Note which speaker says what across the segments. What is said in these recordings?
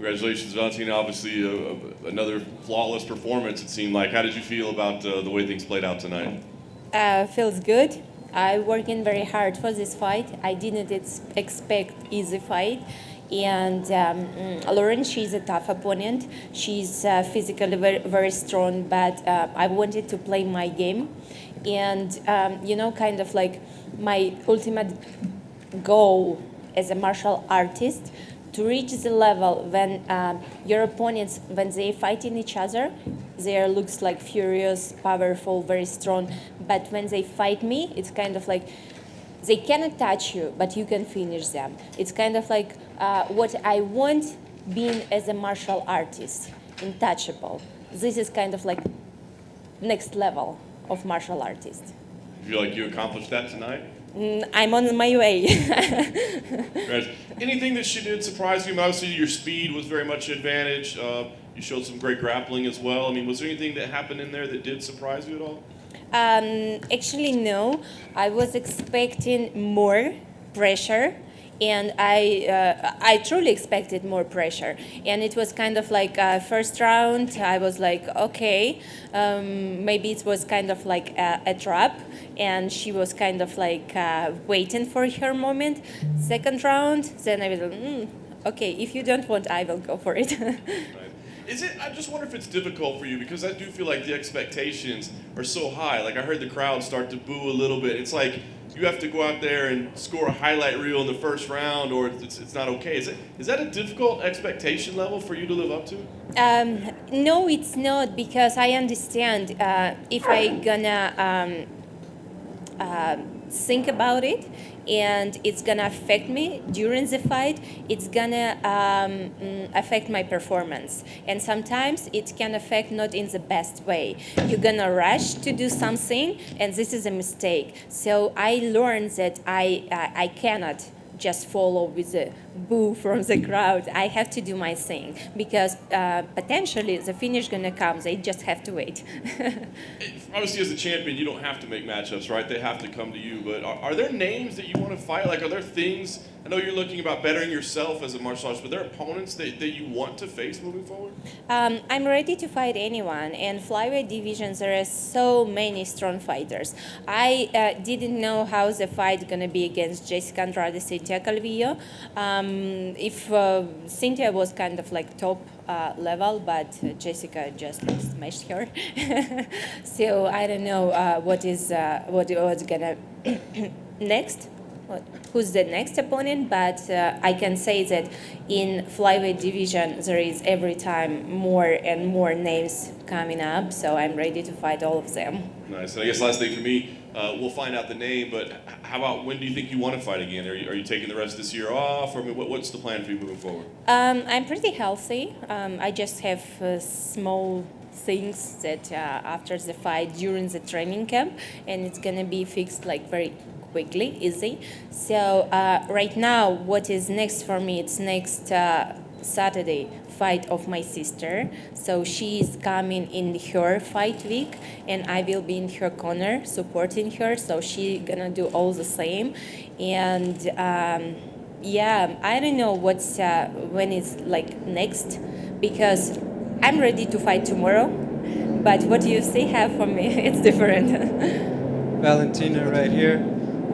Speaker 1: Congratulations, Valentina. Obviously, another flawless performance, it seemed like. How did you feel about the way things played out tonight?
Speaker 2: Feels good. I working very hard for this fight. I didn't expect easy fight. And Lauren, she's a tough opponent. She's physically very, very strong, but I wanted to play my game. And, kind of like my ultimate goal as a martial artist to reach the level when your opponents, when they fighting each other, they looks like furious, powerful, very strong. But when they fight me, it's kind of like they cannot touch you, but you can finish them. It's kind of like what I want being as a martial artist, untouchable. This is kind of like next level of martial artist.
Speaker 1: You feel like you accomplished that tonight?
Speaker 2: I'm on my way.
Speaker 1: Right. Anything that she did surprise you? Obviously, your speed was very much an advantage. You showed some great grappling as well. I mean, was there anything that happened in there that did surprise you at all?
Speaker 2: Actually, no. I was expecting more pressure, and I truly expected more pressure. And it was kind of like first round, I was like, okay, maybe it was kind of like a trap, and she was kind of like waiting for her moment. Second round, then I was like, okay, if you don't want, I will go for it.
Speaker 1: Right. I just wonder if it's difficult for you, because I do feel like the expectations are so high. Like, I heard the crowd start to boo a little bit. It's like you have to go out there and score a highlight reel in the first round, or it's not okay. Is that a difficult expectation level for you to live up to?
Speaker 2: No, it's not, because I understand if I gonna think about it and it's gonna affect me during the fight, it's gonna affect my performance, and sometimes it can affect not in the best way. You're gonna rush to do something, and this is a mistake. So I learned that I cannot just follow with the boo from the crowd. I have to do my thing, because potentially the finish gonna come. They just have to wait.
Speaker 1: Obviously, as a champion, you don't have to make matchups, right? They have to come to you. But are there names that you want to fight? Like, are there things? I know you're looking about bettering yourself as a martial artist, but are there opponents that you want to face moving forward?
Speaker 2: I'm ready to fight anyone. And flyweight divisions, there are so many strong fighters. I didn't know how the fight gonna be against Jessica Andrade, Cynthia Calvillo. If Cynthia was kind of like top level, but Jessica just like smashed her. So I don't know what's gonna next. Who's the next opponent? But I can say that in flyweight division there is every time more and more names coming up. So I'm ready to fight all of them.
Speaker 1: Nice. And I guess last thing for me, we'll find out the name, but how about when do you think you want to fight again? Are you taking the rest of this year off, or I mean, what's the plan for you moving forward?
Speaker 2: I'm pretty healthy. I just have small things that after the fight, during the training camp, and it's gonna be fixed like very quickly, easy. So right now, what is next for me? It's next Saturday fight of my sister. So she is coming in her fight week, and I will be in her corner supporting her. So she gonna do all the same, and yeah, I don't know what's when it's like next, because I'm ready to fight tomorrow. But what UFC have for me, it's different.
Speaker 3: Valentina right here.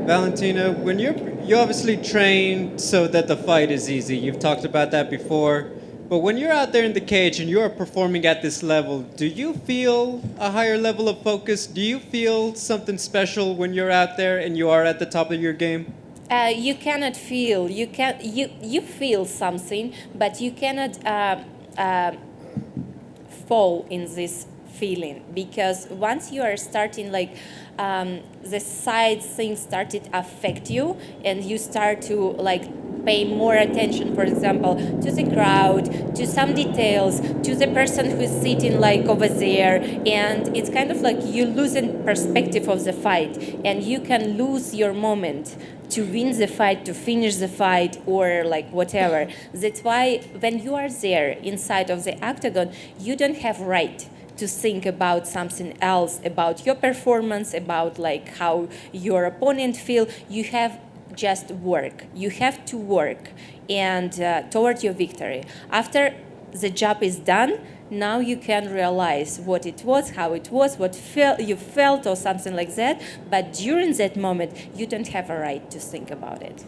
Speaker 3: Valentina, when you obviously train so that the fight is easy. You've talked about that before. But when you're out there in the cage and you are performing at this level, do you feel a higher level of focus? Do you feel something special when you're out there and you are at the top of your game?
Speaker 2: You cannot feel. You feel something, but you cannot fall in this feeling, because once you are starting like the side things started affect you, and you start to like pay more attention, for example, to the crowd, to some details, to the person who's sitting like over there, and it's kind of like you losing perspective of the fight, and you can lose your moment to win the fight, to finish the fight, or like whatever. That's why when you are there inside of the octagon, you don't have right to think about something else, about your performance, about like how your opponent feel. You have just work. You have to work, and toward your victory. After the job is done, now you can realize what it was, how it was, what you felt or something like that. But during that moment, you don't have a right to think about it.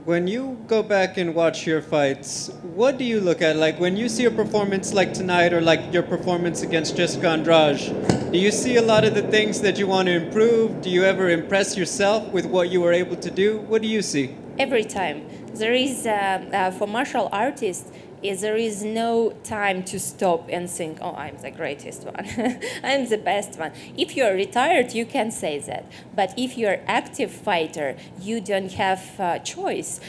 Speaker 3: When you go back and watch your fights, what do you look at? Like when you see a performance like tonight or like your performance against Jessica Andrade, do you see a lot of the things that you want to improve? Do you ever impress yourself with what you were able to do? What do you see?
Speaker 2: Every time. There is, for martial artists, there is no time to stop and think, oh, I'm the greatest one, I'm the best one. If you're retired, you can say that. But if you're active fighter, you don't have a choice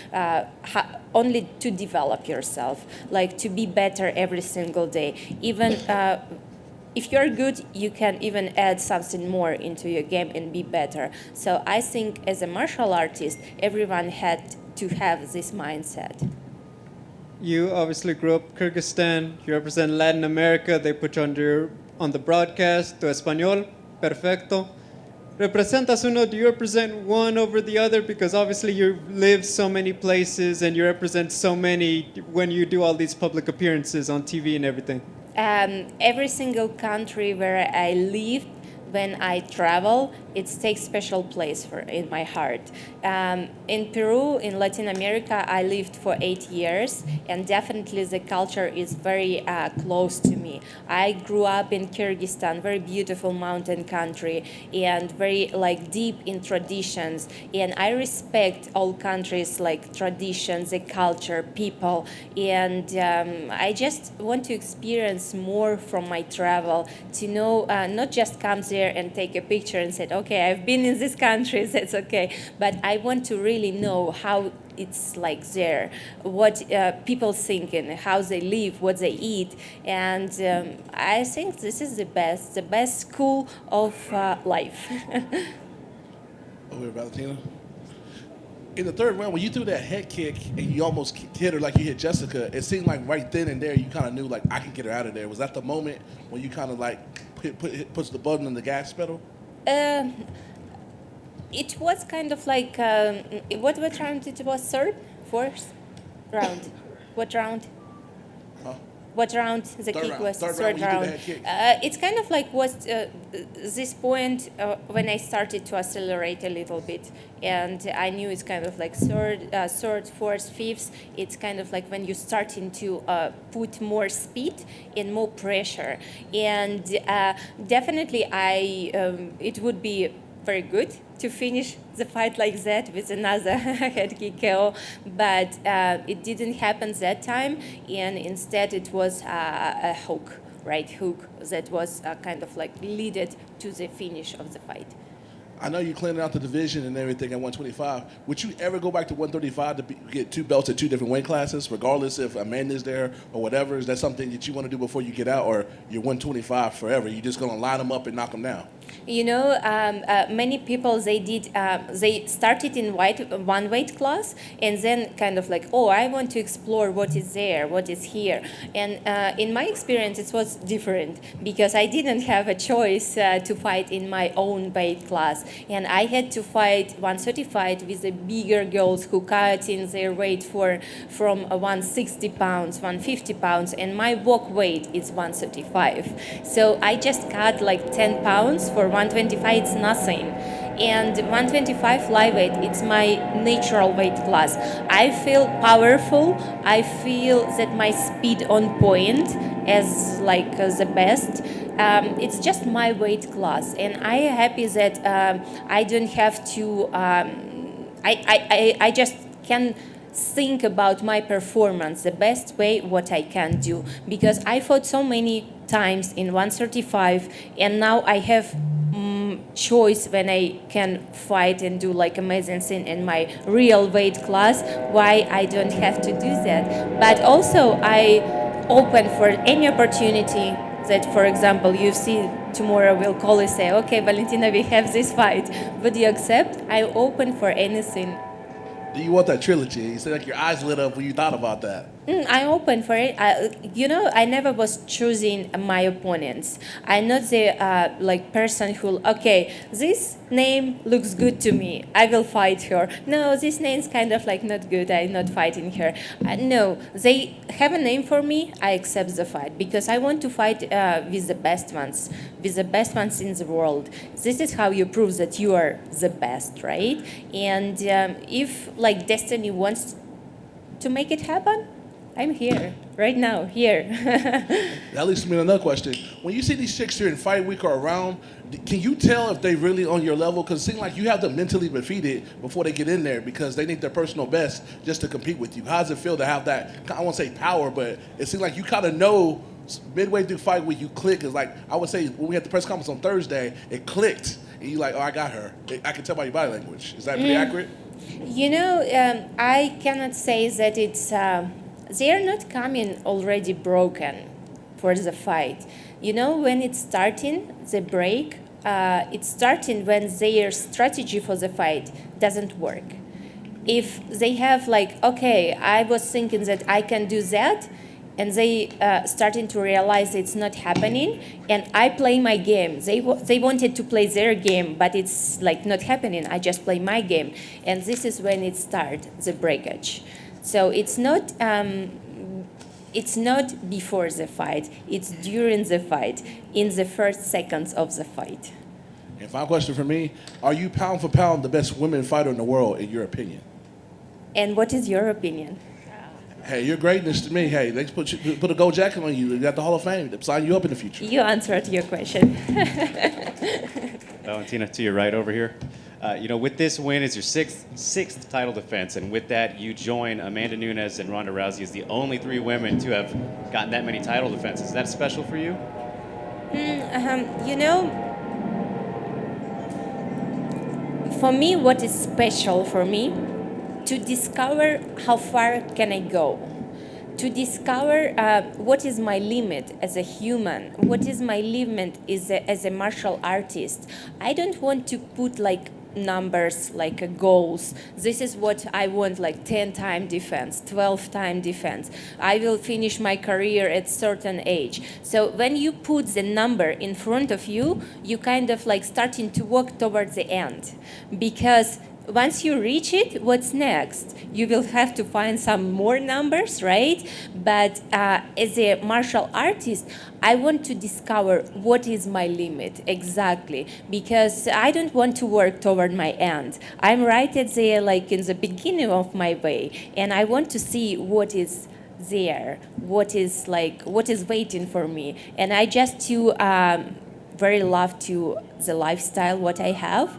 Speaker 2: only to develop yourself, like to be better every single day. Even if you're good, you can even add something more into your game and be better. So I think as a martial artist, everyone had to have this mindset.
Speaker 3: You obviously grew up Kyrgyzstan, you represent Latin America, they put you on the broadcast, tu español, perfecto. ¿Representas uno? Do you represent one over the other? Because obviously you live so many places and you represent so many when you do all these public appearances on TV and everything.
Speaker 2: Every single country where I live, when I travel, it takes special place in my heart. In Peru, in Latin America, I lived for 8 years, and definitely the culture is very close to me. I grew up in Kyrgyzstan, very beautiful mountain country, and very deep in traditions. And I respect all countries traditions, the culture, people, and I just want to experience more from my travel, to know, not just come there and take a picture and say, okay, I've been in this country, that's okay. But I want to really know how it's like there, what people thinking, how they live, what they eat. And I think this is the best school of life.
Speaker 4: Over here, Valentina. In the third round, when you threw that head kick and you almost hit her like you hit Jessica, it seemed like right then and there you kind of knew, I can get her out of there. Was that the moment when you kind of push the button on the gas pedal?
Speaker 2: It was kind of what round it was? Fourth round. What round?
Speaker 4: Huh?
Speaker 2: What round the
Speaker 4: Third
Speaker 2: kick
Speaker 4: round.
Speaker 2: was?
Speaker 4: Third round when you threw the
Speaker 2: Round. It's kind of was this point when I started to accelerate a little bit, and I knew it's kind of third, fourth, fifth. It's kind of when you're starting to put more speed and more pressure, and definitely it would be very good to finish the fight like that with another head kick KO, but it didn't happen that time, and instead it was a hook, right hook, that was kind of leaded to the finish of the fight.
Speaker 4: I know you cleaned out the division and everything at 125. Would you ever go back to 135 to get two belts at two different weight classes, regardless if Amanda's there or whatever? Is that something that you want to do before you get out, or you're 125 forever? You're just going to line them up and knock them down?
Speaker 2: You know, many people, they started in one weight class, and then kind of oh, I want to explore what is there, what is here. And in my experience, it was different, because I didn't have a choice to fight in my own weight class. And I had to fight 135 with the bigger girls who cut in their weight from 160 pounds, 150 pounds, and my walk weight is 135. So I just cut 10 pounds. For 125, it's nothing. And 125 flyweight, it's my natural weight class. I feel powerful. I feel that my speed on point as the best. It's just my weight class, and I am happy that I don't have to. I just can think about my performance the best way what I can do, because I fought so many times in 135, and now I have choice when I can fight and do amazing thing in my real weight class. Why I don't have to do that? But also I open for any opportunity that, for example, UFC tomorrow will call and say, okay, Valentina, we have this fight. Would you accept? I open for anything.
Speaker 4: Do you want that trilogy? You said your eyes lit up when you thought about that.
Speaker 2: I'm open for it. I never was choosing my opponents. I'm not the person who, okay, this name looks good to me, I will fight her. No, this name's kind of like not good, I'm not fighting her. No, they have a name for me, I accept the fight because I want to fight with the best ones in the world. This is how you prove that you are the best, right? And if like destiny wants to make it happen, I'm here, right now, here.
Speaker 4: That leads me to another question. When you see these chicks here in fight week or around, can you tell if they really on your level? Because it seems like you have them mentally defeated before they get in there because they need their personal best just to compete with you. How does it feel to have that, I won't say power, but it seems like you kind of know midway through fight week you click. It's like, I would say when we had the press conference on Thursday, it clicked. And you're like, oh, I got her. I can tell by your body language. Is that pretty accurate?
Speaker 2: I cannot say that it's... they are not coming already broken for the fight. When it's starting, the break, it's starting when their strategy for the fight doesn't work. If they have okay, I was thinking that I can do that, and they starting to realize it's not happening, and I play my game. They wanted to play their game, but it's not happening. I just play my game, and this is when it starts, the breakage. So it's not before the fight, it's during the fight, in the first seconds of the fight.
Speaker 4: And final question for me, are you pound for pound the best women fighter in the world, in your opinion?
Speaker 2: And what is your opinion?
Speaker 4: Hey, you're greatness to me. Hey, they put a gold jacket on you. You got the Hall of Fame. They sign you up in the future.
Speaker 2: You answered your question.
Speaker 5: Valentina, to your right over here. With this win, it's your sixth title defense, and with that, you join Amanda Nunes and Ronda Rousey as the only three women to have gotten that many title defenses. Is that special for you?
Speaker 2: For me, what is special for me, to discover how far can I go, to discover what is my limit as a human, what is my limit as a martial artist. I don't want to put numbers goals. This is what I want, 10-time defense, 12-time defense. I will finish my career at certain age. So when you put the number in front of you, you kind of starting to walk towards the end, because once you reach it, what's next? You will have to find some more numbers, right? But as a martial artist, I want to discover what is my limit exactly, because I don't want to work toward my end. I'm right at the in the beginning of my way, and I want to see what is there, what is waiting for me, and I just very love to the lifestyle what I have,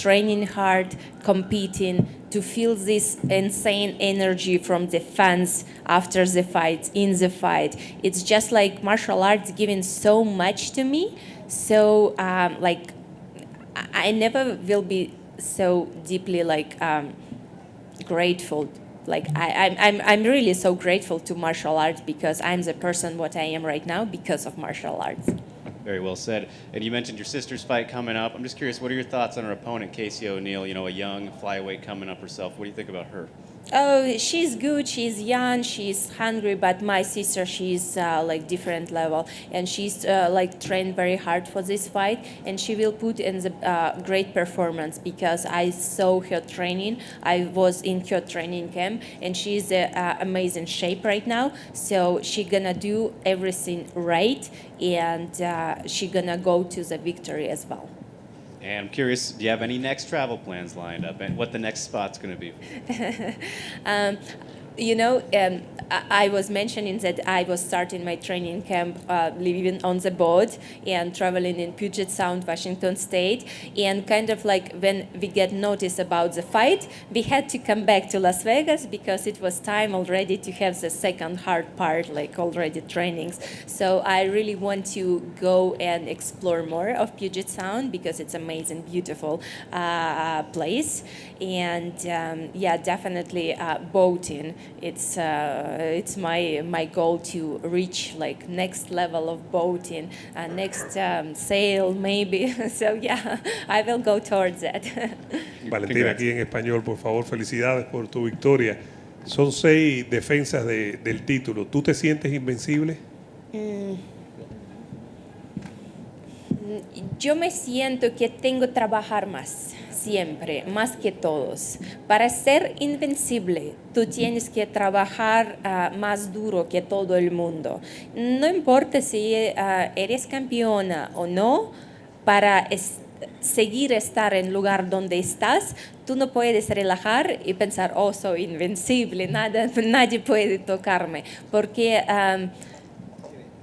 Speaker 2: training hard, competing, to feel this insane energy from the fans after the fight, in the fight. It's just martial arts giving so much to me. So I never will be so deeply grateful. I'm really so grateful to martial arts, because I'm the person what I am right now because of martial arts.
Speaker 5: Very well said. And you mentioned your sister's fight coming up. I'm just curious, what are your thoughts on her opponent, Casey O'Neill, a young flyweight coming up herself? What do you think about her?
Speaker 2: Oh, she's good. She's young. She's hungry. But my sister, she's different level, and she's trained very hard for this fight, and she will put in the great performance, because I saw her training. I was in her training camp, and she's in amazing shape right now. So she gonna do everything right, and she gonna go to the victory as well.
Speaker 5: And I'm curious, do you have any next travel plans lined up, and what the next spot's going to be? I was mentioning that I was starting my training camp living on the boat and traveling in Puget Sound, Washington State. And kind of when we get notice about the fight, we had to come back to Las Vegas, because it was time already to have the second hard part, already trainings. So I really want to go and explore more of Puget Sound, because it's amazing, beautiful place. And definitely boating. It's my goal to reach next level of boating, next sail maybe. So I will go towards that.
Speaker 6: Valentina, aquí en español, por favor, felicidades por tu victoria. Son 6 defensas del título. ¿Tú te sientes invencible?
Speaker 2: Yo me siento que tengo que trabajar más, siempre, más que todos. Para ser invencible, tú tienes que trabajar más duro que todo el mundo. No importa si eres campeona o no, para seguir estar en el lugar donde estás, tú no puedes relajar y pensar, oh, soy invencible, nadie puede tocarme. Porque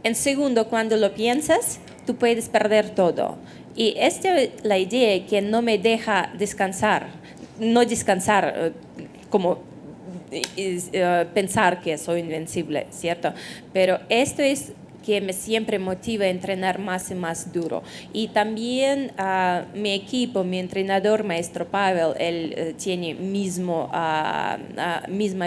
Speaker 2: en segundo, cuando lo piensas, tú puedes perder todo. Y esta es la idea que no me deja descansar, no descansar como pensar que soy invencible, ¿cierto? Pero esto es que me siempre motiva a entrenar más y más duro. Y también mi equipo, mi entrenador, maestro Pavel, él tiene misma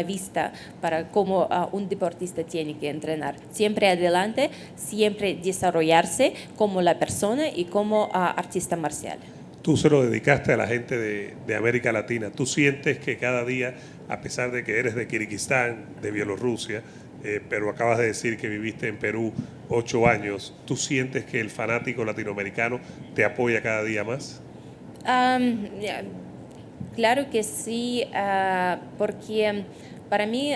Speaker 2: vista para cómo un deportista tiene que entrenar. Siempre adelante, siempre desarrollarse como la persona y como artista marcial.
Speaker 6: Tú se lo dedicaste a la gente de América Latina. ¿Tú sientes que cada día, a pesar de que eres de Kirguistán, de Bielorrusia, pero acabas de decir que viviste en Perú 8 años, ¿tú sientes que el fanático latinoamericano te apoya cada día más?
Speaker 2: Claro que sí, porque para mí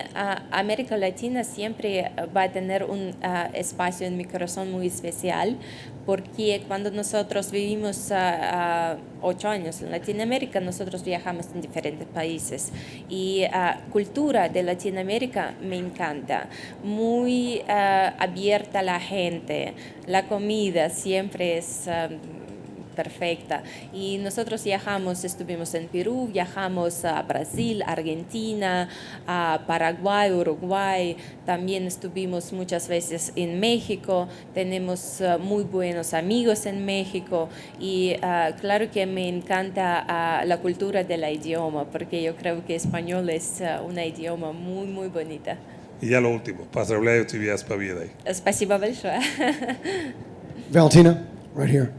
Speaker 2: América Latina siempre va a tener un espacio en mi corazón muy especial, porque cuando nosotros vivimos 8 años en Latinoamérica, nosotros viajamos en diferentes países y la cultura de Latinoamérica me encanta, muy abierta a la gente, la comida siempre es perfecta. Y nosotros viajamos, estuvimos en Perú, viajamos a Brasil, Argentina, a Paraguay, Uruguay, también estuvimos muchas veces en México, tenemos muy buenos amigos en México y claro que me encanta la cultura del idioma, porque yo creo que español es un idioma muy, muy bonita.
Speaker 6: Y ya lo último, поздравляю тебя с победой.
Speaker 2: Спасибо большое.
Speaker 7: Valentina, right here.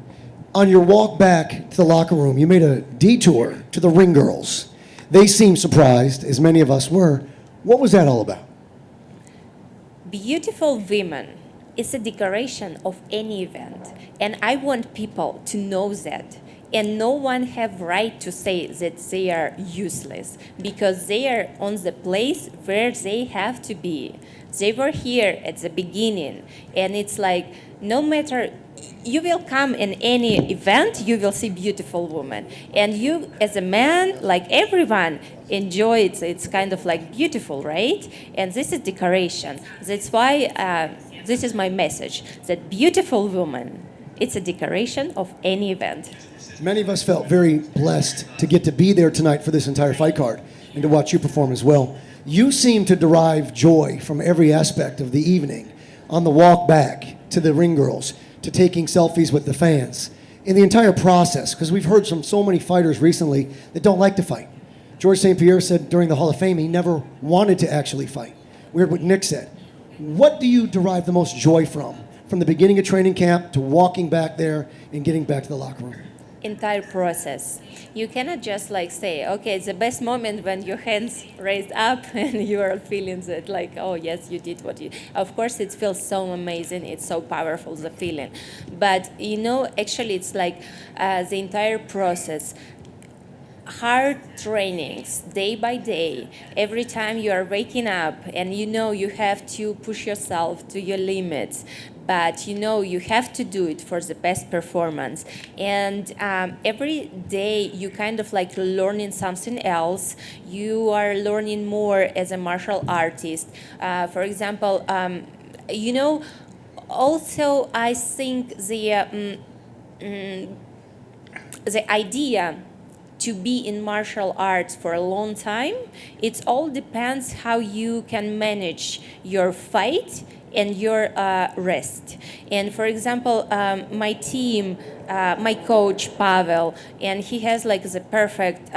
Speaker 7: On your walk back to the locker room, you made a detour to the ring girls. They seemed surprised, as many of us were. What was that all about?
Speaker 2: Beautiful women is a decoration of any event, and I want people to know that. And no one have right to say that they are useless, because they are on the place where they have to be. They were here at the beginning, and it's like no matter. You will come in any event, you will see beautiful women. And you, as a man, like everyone, enjoy it. It's kind of like beautiful, right? And this is decoration. That's why this is my message, that beautiful woman, it's a decoration of any event.
Speaker 7: Many of us felt very blessed to get to be there tonight for this entire fight card and to watch you perform as well. You seem to derive joy from every aspect of the evening, on the walk back to the ring girls, to taking selfies with the fans, in the entire process, because we've heard from so many fighters recently that don't like to fight. George St. Pierre said during the Hall of Fame he never wanted to actually fight. We heard what Nick said. What do you derive the most joy from the beginning of training camp to walking back there and getting back to the locker room?
Speaker 2: Entire process. You cannot just like say, okay, it's the best moment when your hands raised up and you are feeling that like, oh yes, you did what you. Of course, it feels so amazing. It's so powerful, the feeling. But you know, actually, it's like the entire process. Hard trainings day by day, every time you are waking up and you know you have to push yourself to your limits, but you know you have to do it for the best performance. And every day you kind of like learning something else. You are learning more as a martial artist. For example, you know, also I think the idea to be in martial arts for a long time, it all depends how you can manage your fight and your rest. And for example, my team, my coach Pavel, and he has like the perfect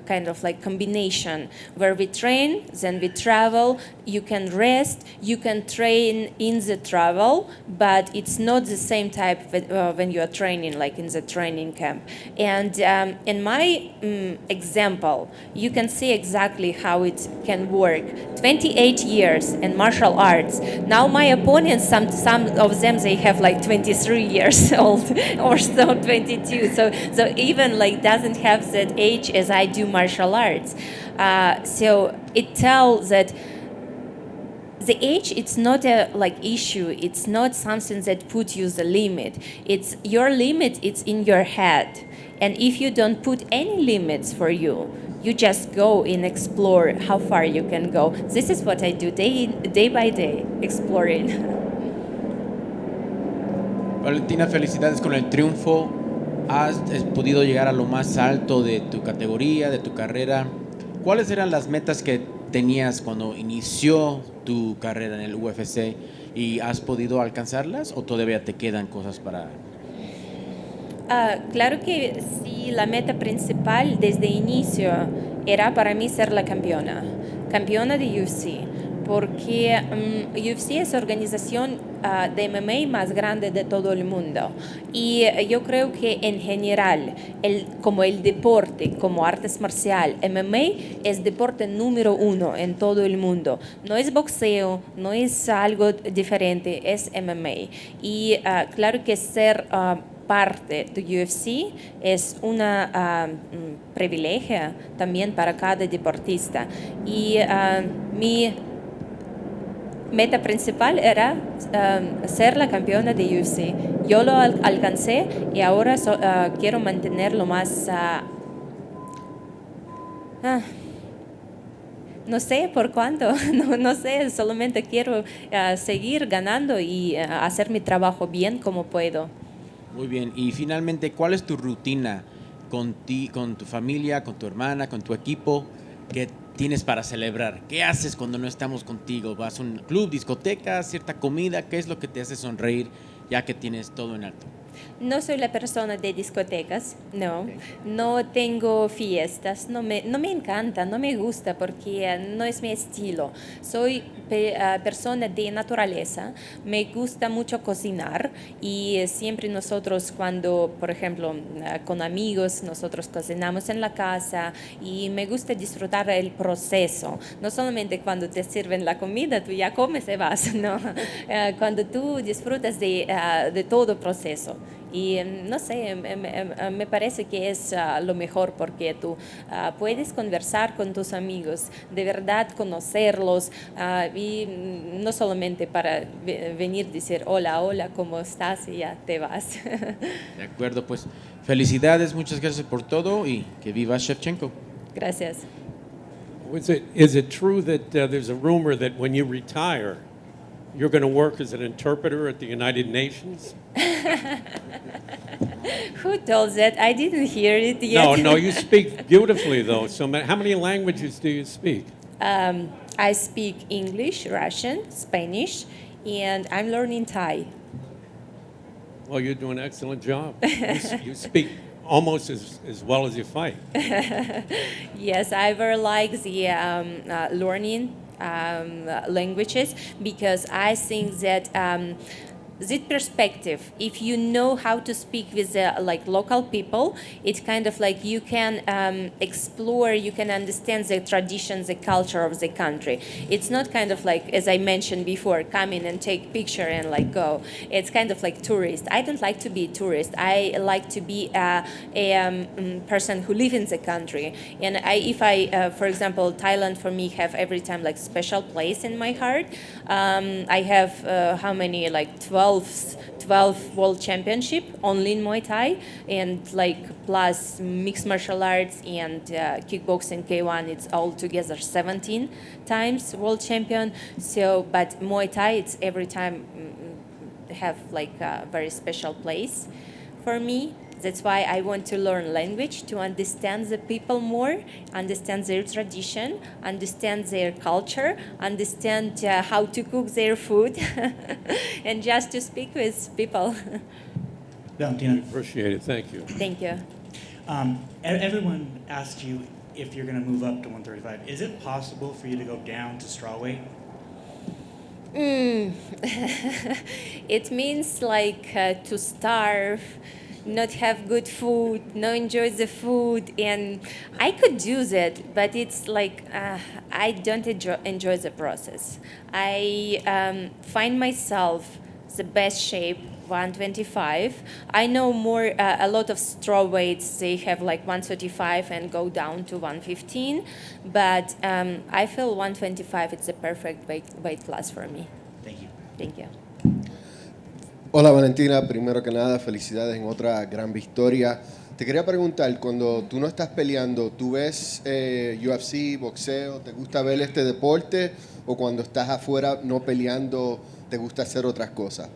Speaker 2: kind of like combination where we train, then we travel. You can rest, you can train in the travel, but it's not the same type when you are training, like in the training camp. And in my example, you can see exactly how it can work. 28 years in martial arts. Now my opponents, some of them, they have like 23 years old or so 22. So even like doesn't have that age as I do martial arts. So it tells that the age, it's not a like issue. It's not something that puts you the limit. It's your limit. It's in your head. And if you don't put any limits for you, you just go and explore how far you can go. This is what I do day by day, exploring.
Speaker 8: Valentina, felicidades con el triunfo. Has podido llegar a lo más alto de tu categoría, de tu carrera. ¿Cuáles eran las metas que tenías cuando inició tu carrera en el UFC y has podido alcanzarlas o todavía te quedan cosas para...?
Speaker 2: Claro que sí, la meta principal desde inicio era para mí ser la campeona de UFC, porque UFC es la organización de MMA más grande de todo el mundo. Y yo creo que en general, como el deporte, como artes marcial, MMA es deporte número 1 en todo el mundo. No es boxeo, no es algo diferente, es MMA. Y claro que ser parte de UFC es un privilegio también para cada deportista. Y mi meta principal era ser la campeona de UFC. Yo lo alcancé y ahora quiero mantenerlo más... no sé por cuánto, no sé, solamente quiero seguir ganando y hacer mi trabajo bien como puedo.
Speaker 8: Muy bien, y finalmente, ¿cuál es tu rutina con tu familia, con tu hermana, con tu equipo? ¿Qué tienes para celebrar? ¿Qué haces cuando no estamos contigo? ¿Vas a un club, discoteca, cierta comida? ¿Qué es lo que te hace sonreír ya que tienes todo en alto?
Speaker 2: No soy la persona de discotecas, no. Okay. No tengo fiestas, no me encanta, no me gusta porque no es mi estilo. Soy persona de naturaleza, me gusta mucho cocinar y siempre nosotros cuando, por ejemplo, con amigos, nosotros cocinamos en la casa y me gusta disfrutar el proceso. No solamente cuando te sirven la comida, tú ya comes y vas, no. Cuando tú disfrutas de todo el proceso. Y no sé, me parece que es lo mejor porque tú puedes conversar con tus amigos, de verdad conocerlos y no solamente para venir y decir hola, ¿cómo estás? Y ya te vas.
Speaker 8: De acuerdo, pues felicidades, muchas gracias por todo y que viva Shevchenko.
Speaker 2: Gracias.
Speaker 6: Is it true that there's a rumor that when you retire, you're going to work as an interpreter at the United Nations?
Speaker 2: Who told that? I didn't hear it yet.
Speaker 6: No, you speak beautifully, though. So how many languages do you speak?
Speaker 2: I speak English, Russian, Spanish, and I'm learning Thai.
Speaker 6: Well, you're doing an excellent job. You speak almost as well as you fight.
Speaker 2: Yes, I very like the learning languages because I think that this perspective, if you know how to speak with like local people, it's kind of like you can explore, you can understand the traditions, the culture of the country. It's not kind of like, as I mentioned before, come in and take picture and like go. It's kind of like tourist. I don't like to be a tourist. I like to be a person who live in the country. And for example, Thailand for me have every time like special place in my heart. I have how many, like 12 world championship only in Muay Thai, and like plus mixed martial arts and kickboxing K1, it's all together 17 times world champion. So, but Muay Thai, it's every time have like a very special place for me. That's why I want to learn language, to understand the people more, understand their tradition, understand their culture, understand how to cook their food, and just to speak with people.
Speaker 9: Valentina,
Speaker 6: Appreciate it. Thank you.
Speaker 2: Thank you.
Speaker 9: everyone asked you if you're going to move up to 135. Is it possible for you to go down to strawweight?
Speaker 2: It means like to starve, not have good food, not enjoy the food, and I could do that, but it's like I don't enjoy the process. I find myself the best shape 125. I know more a lot of straw weights, they have like 135 and go down to 115, but I feel 125 is the perfect weight class for me.
Speaker 9: Thank you.
Speaker 2: Thank you.
Speaker 10: Hola Valentina, primero que nada, felicidades en otra gran victoria. Te quería preguntar, cuando tú no estás peleando, ¿tú ves UFC, boxeo? ¿Te gusta ver este deporte? ¿O cuando estás afuera no peleando, te gusta hacer otras cosas?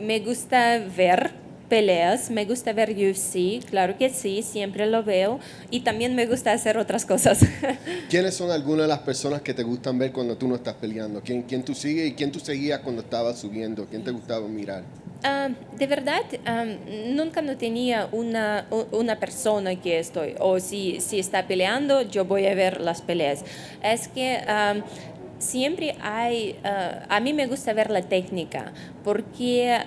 Speaker 2: Me gusta ver peleas, me gusta ver UFC, claro que sí, siempre lo veo, y también me gusta hacer otras cosas.
Speaker 10: ¿Quiénes son algunas de las personas que te gustan ver cuando tú no estás peleando? ¿Quién tú sigues y quién tú seguías cuando estabas subiendo? ¿Quién te gustaba mirar?
Speaker 2: De verdad, nunca no tenía una persona que estoy, o si está peleando, yo voy a ver las peleas. Es que siempre hay, a mí me gusta ver la técnica, porque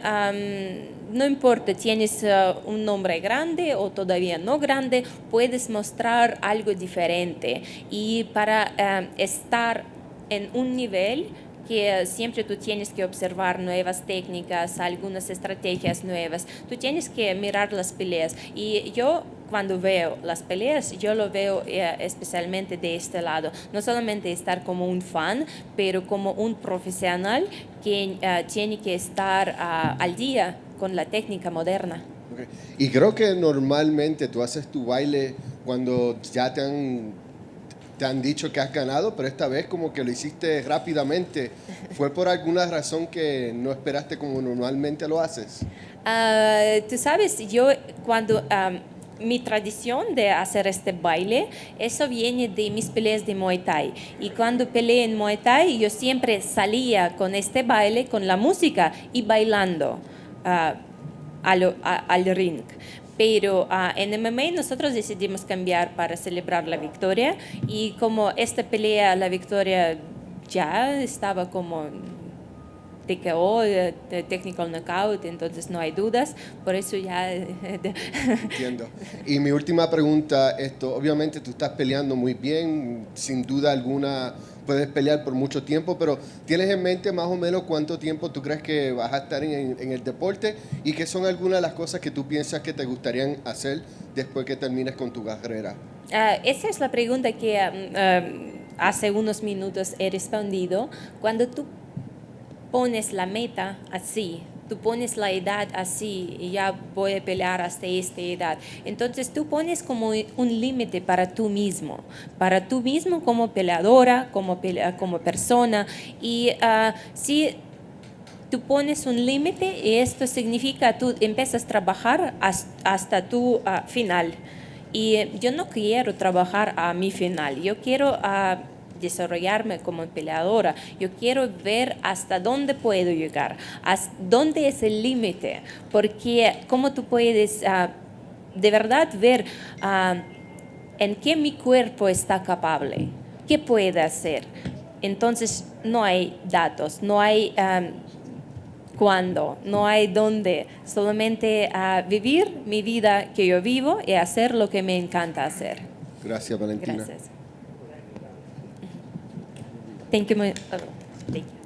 Speaker 2: no importa, tienes un nombre grande o todavía no grande, puedes mostrar algo diferente. Y para estar en un nivel que siempre tú tienes que observar nuevas técnicas, algunas estrategias nuevas, tú tienes que mirar las peleas. Y yo cuando veo las peleas, yo lo veo especialmente de este lado, no solamente estar como un fan, pero como un profesional que tiene que estar al día con la técnica moderna.
Speaker 10: Okay. Y creo que normalmente tú haces tu baile cuando ya te han dicho que has ganado, pero esta vez como que lo hiciste rápidamente. ¿Fue por alguna razón que no esperaste como normalmente lo haces?
Speaker 2: Tú sabes, yo cuando... mi tradición de hacer este baile, eso viene de mis peleas de Muay Thai. Y cuando peleé en Muay Thai, yo siempre salía con este baile, con la música y bailando al ring. Pero en MMA nosotros decidimos cambiar para celebrar la victoria. Y como esta pelea, la victoria ya estaba como TKO, technical knockout, entonces no hay dudas, por eso ya...
Speaker 10: Entiendo. Y mi última pregunta, obviamente tú estás peleando muy bien, sin duda alguna puedes pelear por mucho tiempo, pero ¿tienes en mente más o menos cuánto tiempo tú crees que vas a estar en el deporte? ¿Y qué son algunas de las cosas que tú piensas que te gustarían hacer después que termines con tu carrera?
Speaker 2: Esa es la pregunta que hace unos minutos he respondido. Cuando tú pones la meta así, tú pones la edad así, y ya voy a pelear hasta esta edad. Entonces tú pones como un límite para tú mismo como peleadora, como persona. Y si tú pones un límite, esto significa tú empiezas a trabajar hasta tu final. Y yo no quiero trabajar a mi final, yo quiero desarrollarme como peleadora. Yo quiero ver hasta dónde puedo llegar, hasta dónde es el límite, porque cómo tú puedes de verdad ver en qué mi cuerpo está capaz, qué puede hacer. Entonces no hay datos, no hay cuándo, no hay dónde, solamente vivir mi vida que yo vivo y hacer lo que me encanta hacer.
Speaker 10: Gracias, Valentina.
Speaker 2: Gracias. Thank you. Thank you.